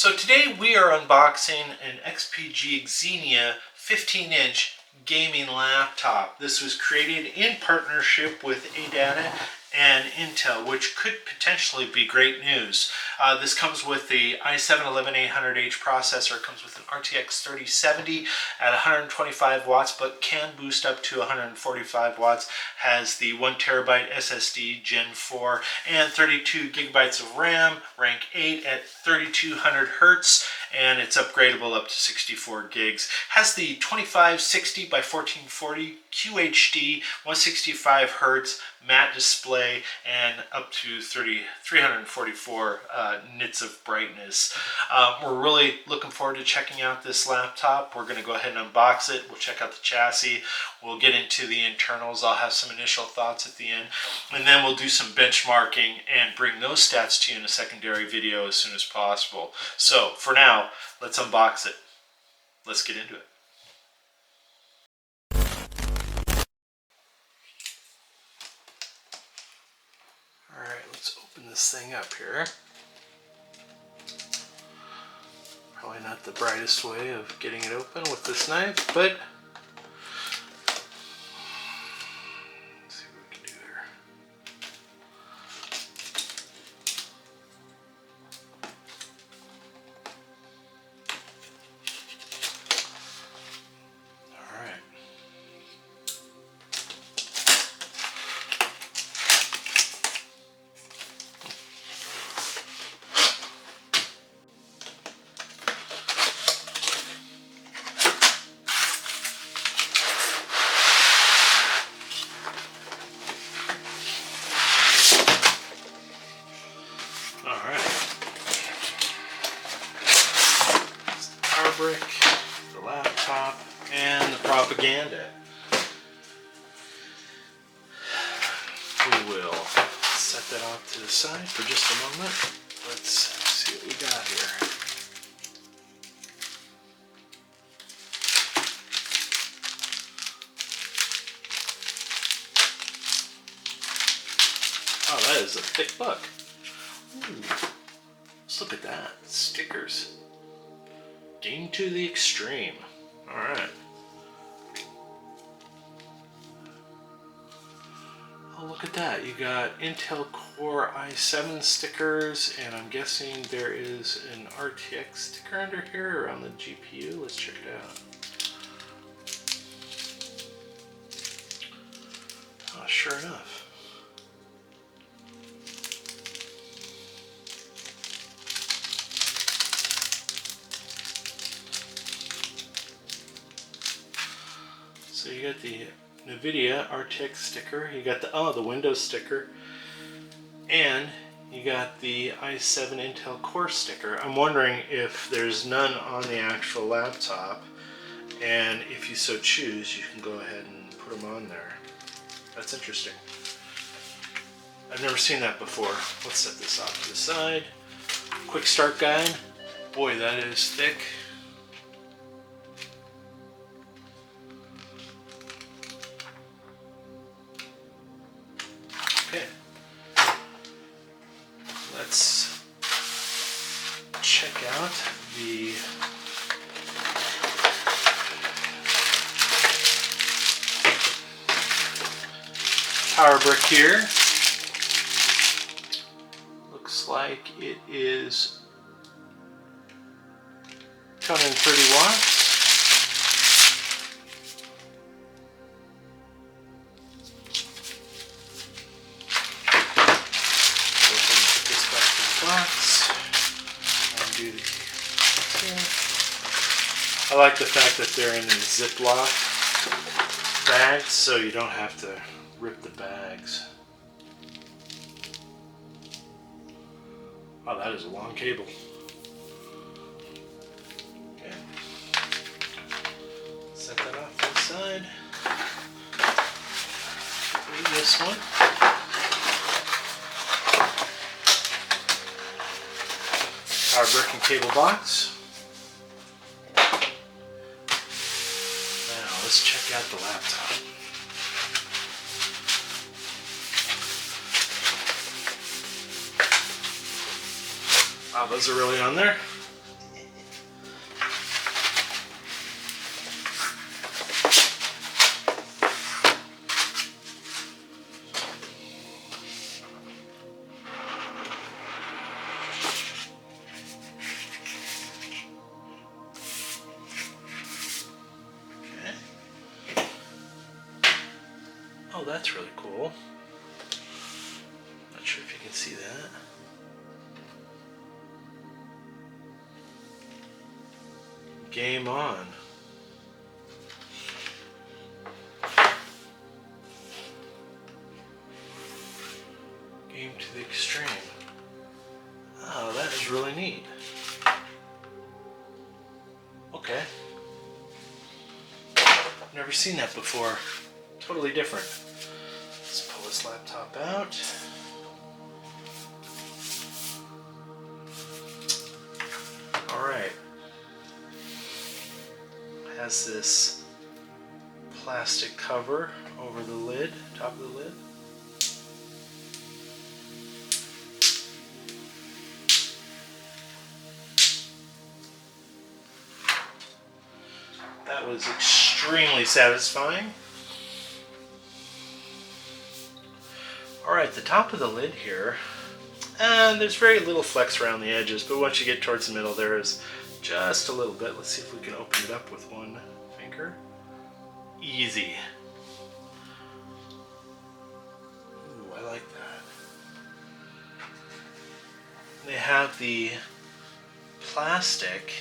So today we are unboxing an XPG Xenia 15-inch gaming laptop. This was created in partnership with Adata and Intel, which could potentially be great news. This comes with the i7-11800H processor. It comes with an RTX 3070 at 125 watts, but can boost up to 145 watts. Has the 1TB SSD Gen4 and 32 gigabytes of RAM, rank 8 at 3200 hertz, and it's upgradable up to 64 gigs. Has the 2560 by 1440 QHD 165 hertz matte display and up to 344 nits of brightness. We're really looking forward to checking out this laptop. We're going to go ahead and unbox it. We'll check out the chassis. We'll get into the internals. I'll have some initial thoughts at the end, and then we'll do some benchmarking and bring those stats to you in a secondary video as soon as possible. So for now, let's unbox it. Let's get into it. Alright, let's open this thing up here. Probably not the brightest way of getting it open with this knife, but let's see what we can do here. Alright. Brick, the laptop, and the propaganda. We will set that off to the side for just a moment. Let's see what we got here. Oh, that is a thick book. Ooh, let's look at that. Stickers. Game to the extreme. Alright. Oh, look at that. You got Intel Core i7 stickers, and I'm guessing there is an RTX sticker under here around the GPU. Let's check it out. Oh, sure enough. So you got the NVIDIA RTX sticker, you got the Windows sticker, and you got the i7 Intel Core sticker. I'm wondering if there's none on the actual laptop, and if you so choose, you can go ahead and put them on there. That's interesting. I've never seen that before. Let's set this off to the side. Quick start guide. Boy, that is thick. Okay, let's check out the power brick here. Looks like it is 230 watts. I like the fact that they're in these Ziploc bags, so you don't have to rip the bags. Oh, that is a long cable. Okay. Set that off to the side. Leave this one. Power brick and cable box. Now let's check out the laptop. Wow, those are really on there. Oh, that's really cool. Not sure if you can see that. Game on. Game to the extreme. Oh, that is really neat. Okay. Never seen that before. Totally different. Let's pull this laptop out. Alright. Has this plastic cover over the lid, top of the lid. That was extremely satisfying. Alright, the top of the lid here, and there's very little flex around the edges, but once you get towards the middle there is just a little bit. Let's see if we can open it up with one finger. Easy. Ooh, I like that. They have the plastic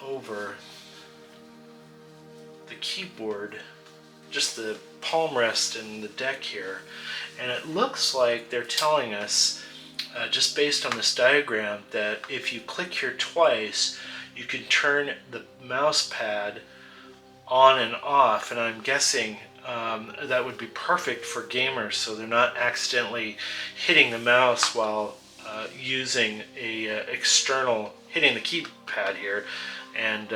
over the keyboard, just the palm rest and the deck here, and it looks like they're telling us just based on this diagram that if you click here twice you can turn the mouse pad on and off, and I'm guessing that would be perfect for gamers so they're not accidentally hitting the mouse while using a external, hitting the keypad here and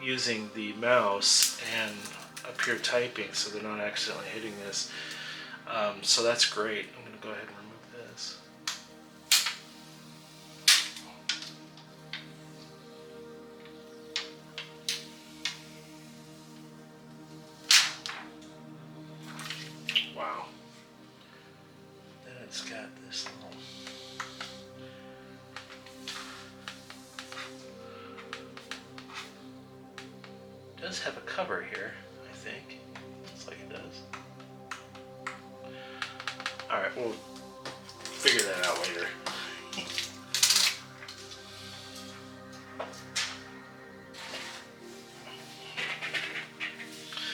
using the mouse and up here typing, so they're not accidentally hitting this. So that's great. I'm going to go ahead and remove this. Wow. Then it's got this little... It does have a cover here, I think. Looks like it does. Alright, we'll figure that out later.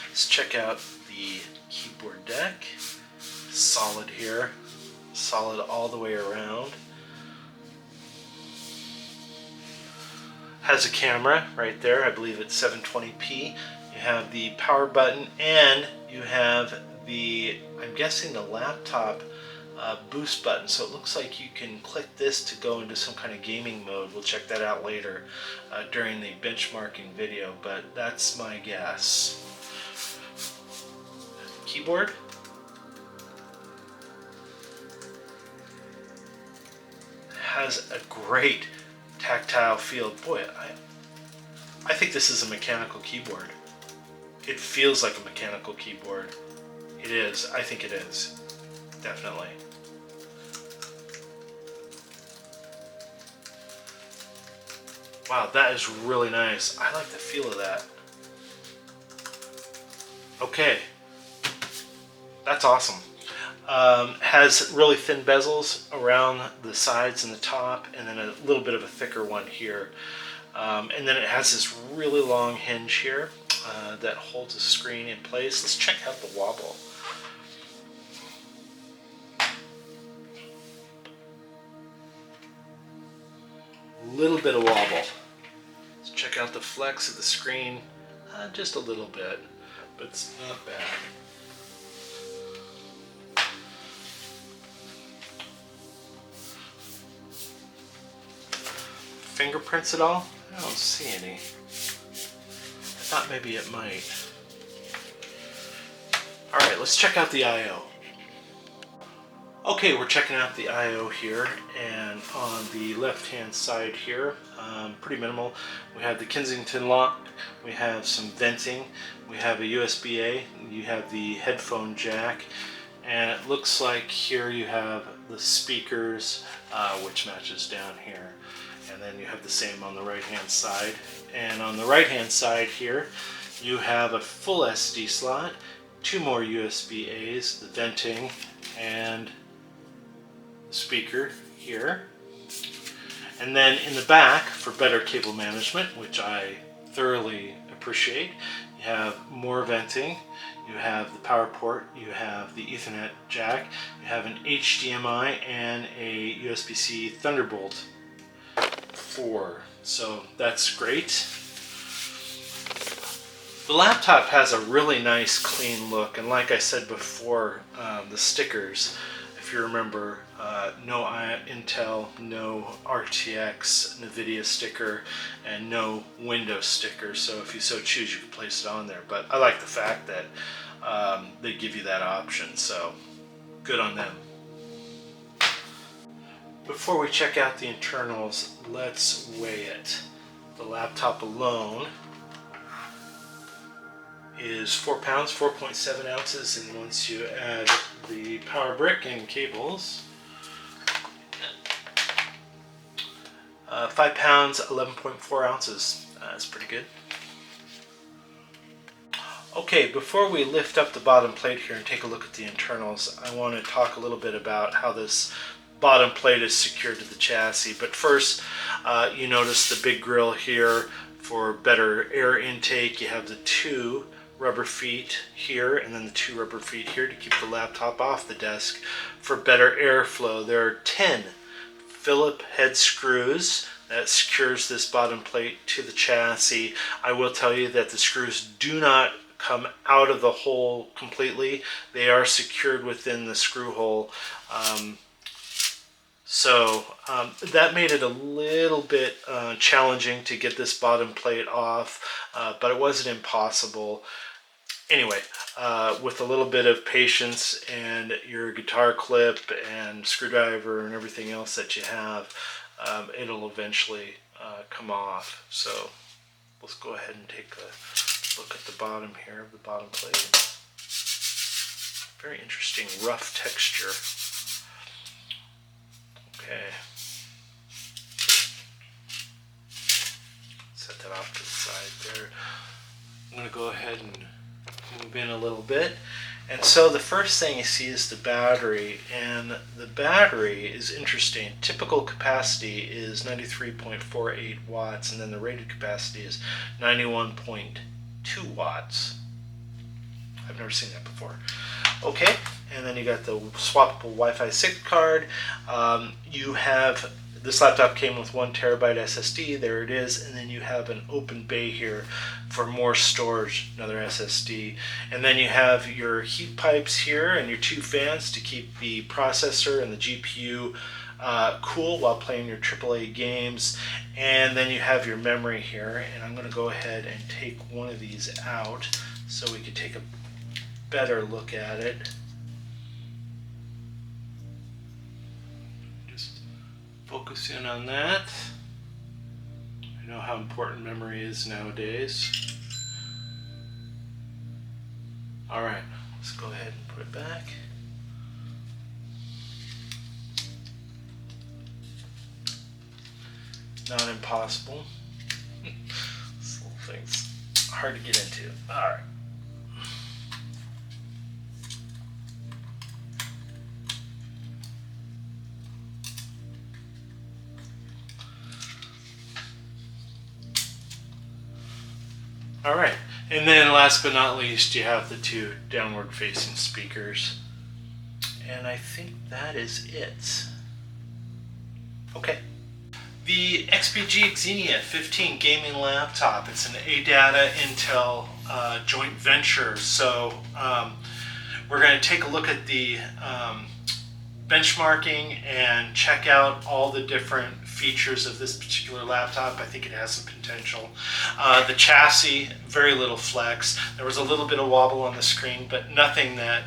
Let's check out the keyboard deck. Solid here. Solid all the way around. Has a camera right there. I believe it's 720p. You have the power button, and you have the, I'm guessing, the laptop boost button. So it looks like you can click this to go into some kind of gaming mode. We'll check that out later during the benchmarking video, but that's my guess. Keyboard. Has a great tactile feel. Boy, I think this is a mechanical keyboard. It feels like a mechanical keyboard. It is. I think it is. Definitely. Wow, that is really nice. I like the feel of that. Okay. That's awesome. Has really thin bezels around the sides and the top, and then a little bit of a thicker one here. And then it has this really long hinge here that holds the screen in place. Let's check out the wobble. Little bit of wobble. Let's check out the flex of the screen. Just a little bit, but it's not bad. Fingerprints at all? I don't see any. I thought maybe it might. Alright, let's check out the I/O. Okay, we're checking out the I/O here, and on the left hand side here, pretty minimal. We have the Kensington lock, we have some venting, we have a USB-A, you have the headphone jack, and it looks like here you have the speakers, which matches down here. And then you have the same on the right hand side. And on the right hand side here, you have a full SD slot, two more USB A's, the venting and the speaker here. And then in the back, for better cable management, which I thoroughly appreciate, you have more venting, you have the power port, you have the Ethernet jack, you have an HDMI and a USB-C Thunderbolt 4. So that's great. The laptop has a really nice clean look, and like I said before, the stickers, if you remember, no Intel, no RTX, NVIDIA sticker, and no Windows sticker. So if you so choose, you can place it on there. But I like the fact that they give you that option, so good on them. Before we check out the internals, let's weigh it. The laptop alone is 4 pounds, 4.7 ounces, and once you add the power brick and cables, 5 pounds, 11.4 ounces. That's pretty good. Okay, before we lift up the bottom plate here and take a look at the internals, I want to talk a little bit about how this bottom plate is secured to the chassis. But first, you notice the big grill here for better air intake. You have the two rubber feet here and then the two rubber feet here to keep the laptop off the desk for better airflow. There are 10 Phillips head screws that secures this bottom plate to the chassis. I will tell you that the screws do not come out of the hole completely. They are secured within the screw hole. That made it a little bit challenging to get this bottom plate off, but it wasn't impossible. Anyway, with a little bit of patience and your guitar clip and screwdriver and everything else that you have, it'll eventually come off. So let's go ahead and take a look at the bottom here of the bottom plate. Very interesting rough texture. Okay. Set that off to the side there. I'm going to go ahead and move in a little bit. And so the first thing you see is the battery, and the battery is interesting. Typical capacity is 93.48 watts, and then the rated capacity is 91.2 watts. I've never seen that before. Okay, and then you got the swappable Wi-Fi 6 card. You have, this laptop came with 1 terabyte SSD, there it is, and then you have an open bay here for more storage, another SSD. And then you have your heat pipes here and your 2 fans to keep the processor and the GPU cool while playing your AAA games. And then you have your memory here, and I'm going to go ahead and take one of these out so we can take a better look at it. Just focus in on that. I know how important memory is nowadays. Alright, let's go ahead and put it back. Not impossible. This little thing's hard to get into. Alright. Alright, and then last but not least, you have the 2 downward facing speakers. And I think that is it. Okay. The XPG Xenia 15 gaming laptop, it's an Adata Intel joint venture. So we're going to take a look at the benchmarking and check out all the different features of this particular laptop. I think it has some potential. The chassis, very little flex. There was a little bit of wobble on the screen, but nothing that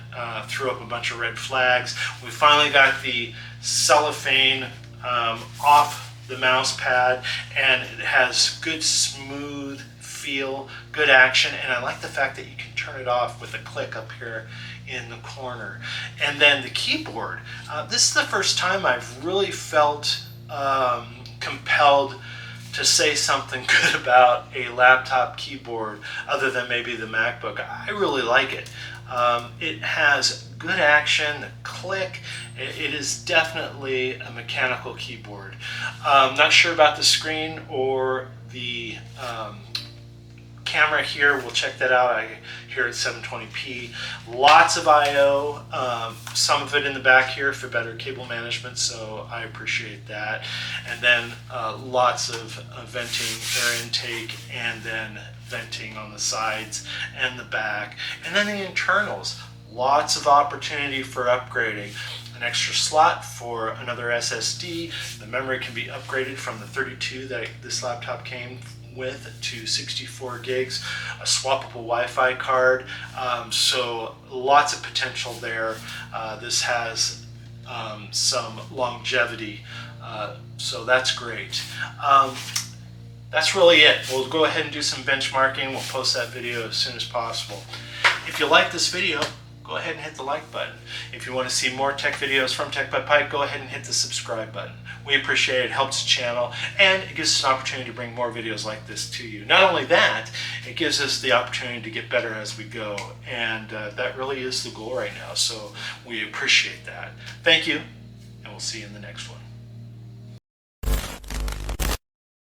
threw up a bunch of red flags. We finally got the cellophane off the mouse pad, and it has good smooth feel, good action, and I like the fact that you can turn it off with a click up here in the corner. And then the keyboard. This is the first time I've really felt compelled to say something good about a laptop keyboard other than maybe the MacBook. I really like it. It has good action, the click. It is definitely a mechanical keyboard. Not sure about the screen or the camera here. We'll check that out. I here at 720p. Lots of I/O, some of it in the back here for better cable management, so I appreciate that. And then lots of venting, air intake, and then venting on the sides and the back. And then the internals, lots of opportunity for upgrading. An extra slot for another SSD. The memory can be upgraded from the 32 that this laptop came with to 64 gigs, a swappable Wi-Fi card, so lots of potential there. This has some longevity, so that's great. That's really it. We'll go ahead and do some benchmarking. We'll post that video as soon as possible. If you like this video, go ahead and hit the like button. If you want to see more tech videos from Tech by Pike, go ahead and hit the subscribe button. We appreciate it. It helps the channel, and it gives us an opportunity to bring more videos like this to you. Not only that, it gives us the opportunity to get better as we go, and that really is the goal right now, so we appreciate that. Thank you, and we'll see you in the next one.